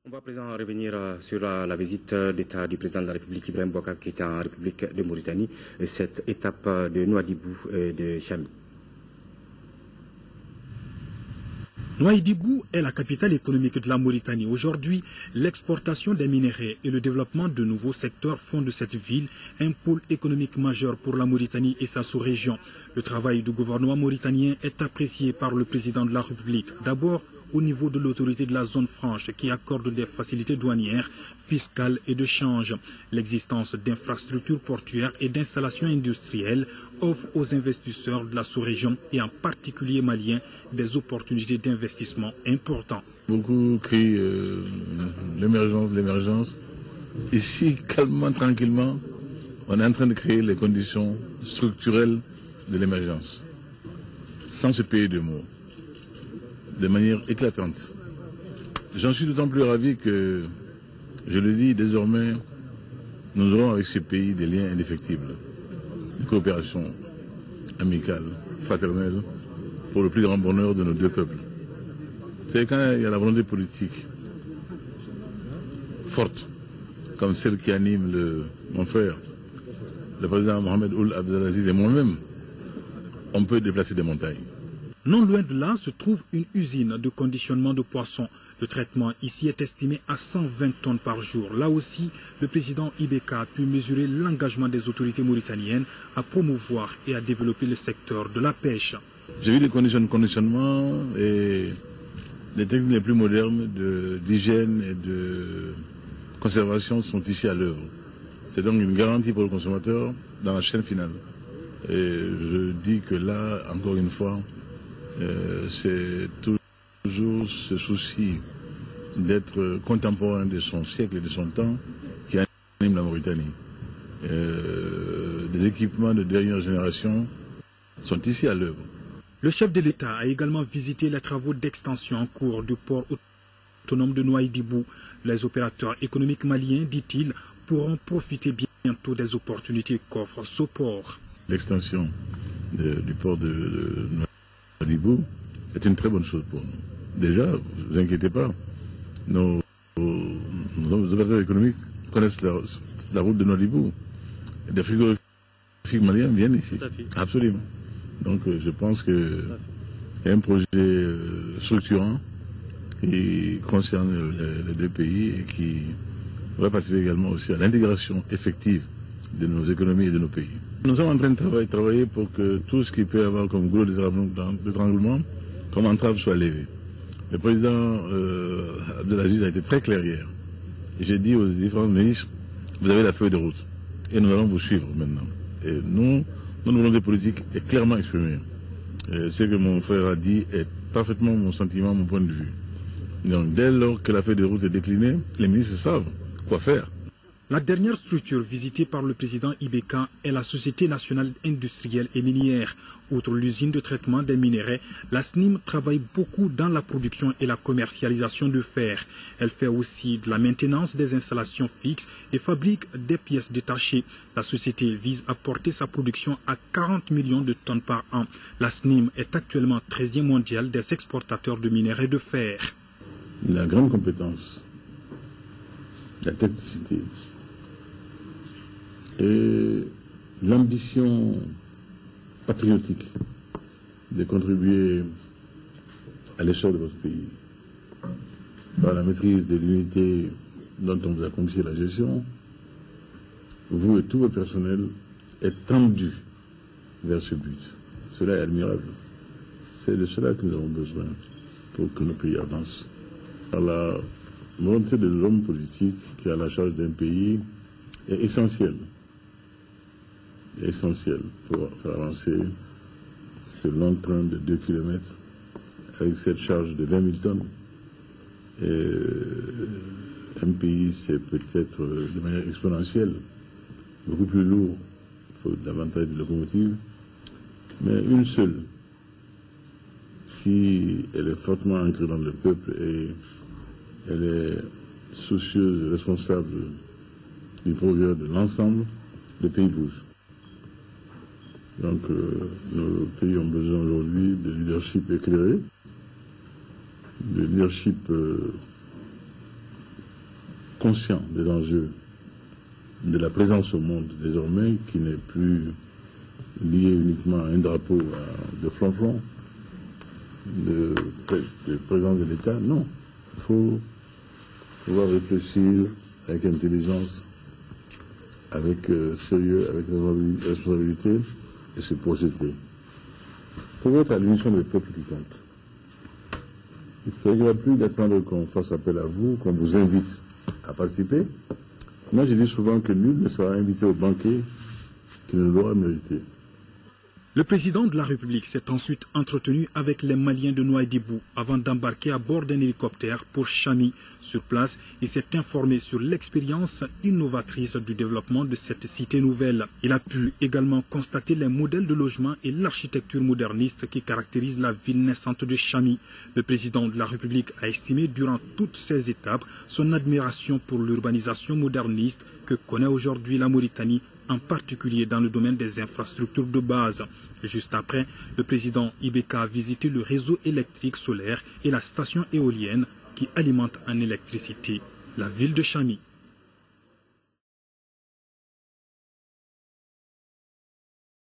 On va à présent revenir sur la visite d'État du président de la République, Ibrahim Boubacar, qui était en République de Mauritanie, et cette étape de Nouadhibou et de Chami. Nouadhibou est la capitale économique de la Mauritanie. Aujourd'hui, l'exportation des minéraux et le développement de nouveaux secteurs font de cette ville un pôle économique majeur pour la Mauritanie et sa sous-région. Le travail du gouvernement mauritanien est apprécié par le président de la République. D'abord, au niveau de l'autorité de la zone franche qui accorde des facilités douanières, fiscales et de change. L'existence d'infrastructures portuaires et d'installations industrielles offre aux investisseurs de la sous-région et en particulier maliens des opportunités d'investissement importantes. Beaucoup crient l'émergence. Ici, calmement, tranquillement, on est en train de créer les conditions structurelles de l'émergence, sans se payer de mots, de manière éclatante. J'en suis d'autant plus ravi que, je le dis désormais, nous aurons avec ces pays des liens indéfectibles, de coopération amicale, fraternelle, pour le plus grand bonheur de nos deux peuples. C'est quand il y a la volonté politique forte, comme celle qui anime mon frère, le président Mohamed Ould Abdelaziz et moi-même, on peut déplacer des montagnes. Non loin de là se trouve une usine de conditionnement de poissons. Le traitement ici est estimé à 120 tonnes par jour. Là aussi, le président IBK a pu mesurer l'engagement des autorités mauritaniennes à promouvoir et à développer le secteur de la pêche. J'ai vu les conditions de conditionnement et les techniques les plus modernes d'hygiène et de conservation sont ici à l'œuvre. C'est donc une garantie pour le consommateur dans la chaîne finale. Et je dis que là, encore une fois, c'est toujours ce souci d'être contemporain de son siècle et de son temps qui anime la Mauritanie. Des équipements de dernière génération sont ici à l'œuvre. Le chef de l'État a également visité les travaux d'extension en cours du port autonome de Nouadhibou. Les opérateurs économiques maliens, dit-il, pourront profiter bientôt des opportunités qu'offre ce port. L'extension du port de Nouadhibou, c'est une très bonne chose pour nous. Déjà, ne vous inquiétez pas, nos opérateurs économiques connaissent la route de Nouadhibou. Des frigorifiques maliens viennent ici. Absolument. Donc je pense qu'il y a un projet structurant qui concerne les deux pays et qui va participer également aussi à l'intégration effective de nos économies et de nos pays. Nous sommes en train de travailler pour que tout ce qui peut avoir comme goulot d'étranglement, comme entrave, soit levé. Le président Abdelaziz a été très clair hier. J'ai dit aux différents ministres, vous avez la feuille de route et nous allons vous suivre maintenant. Et nous, notre volonté politique est clairement exprimée. Ce que mon frère a dit est parfaitement mon sentiment, mon point de vue. Donc dès lors que la feuille de route est déclinée, les ministres savent quoi faire. La dernière structure visitée par le président IBK est la Société nationale industrielle et minière. Outre l'usine de traitement des minéraux, la SNIM travaille beaucoup dans la production et la commercialisation de fer. Elle fait aussi de la maintenance des installations fixes et fabrique des pièces détachées. La société vise à porter sa production à 40 millions de tonnes par an. La SNIM est actuellement 13e mondial des exportateurs de minerais de fer. La grande compétence, la technicité, et l'ambition patriotique de contribuer à l'essor de votre pays par la maîtrise de l'unité dont on vous a confié la gestion, vous et tout votre personnel êtes tendus vers ce but. Cela est admirable. C'est de cela que nous avons besoin pour que nos pays avancent. Par la volonté de l'homme politique qui a la charge d'un pays est essentielle pour faire avancer ce long train de 2 km avec cette charge de 20 000 tonnes. Et un pays, c'est peut-être de manière exponentielle, beaucoup plus lourd, il faut davantage de locomotives, mais une seule, si elle est fortement ancrée dans le peuple et elle est soucieuse et responsable du progrès de l'ensemble, le pays bouge. Donc nos pays ont besoin aujourd'hui de leadership éclairé, de leadership conscient des enjeux de la présence au monde désormais, qui n'est plus lié uniquement à un drapeau de flonflon, de présidence de l'État. Non, il faut pouvoir réfléchir avec intelligence, avec sérieux, avec responsabilité, et se projeter. Pour être à l'union des peuples qui compte. Il ne s'agira plus d'attendre qu'on fasse appel à vous, qu'on vous invite à participer. Moi, je dis souvent que nul ne sera invité au banquet qui ne l'aura mérité. Le président de la République s'est ensuite entretenu avec les Maliens de Nouadhibou avant d'embarquer à bord d'un hélicoptère pour Chami. Sur place, il s'est informé sur l'expérience innovatrice du développement de cette cité nouvelle. Il a pu également constater les modèles de logement et l'architecture moderniste qui caractérisent la ville naissante de Chami. Le président de la République a estimé durant toutes ces étapes son admiration pour l'urbanisation moderniste que connaît aujourd'hui la Mauritanie, en particulier dans le domaine des infrastructures de base. Juste après, le président Ibeka a visité le réseau électrique solaire et la station éolienne qui alimente en électricité la ville de Chami.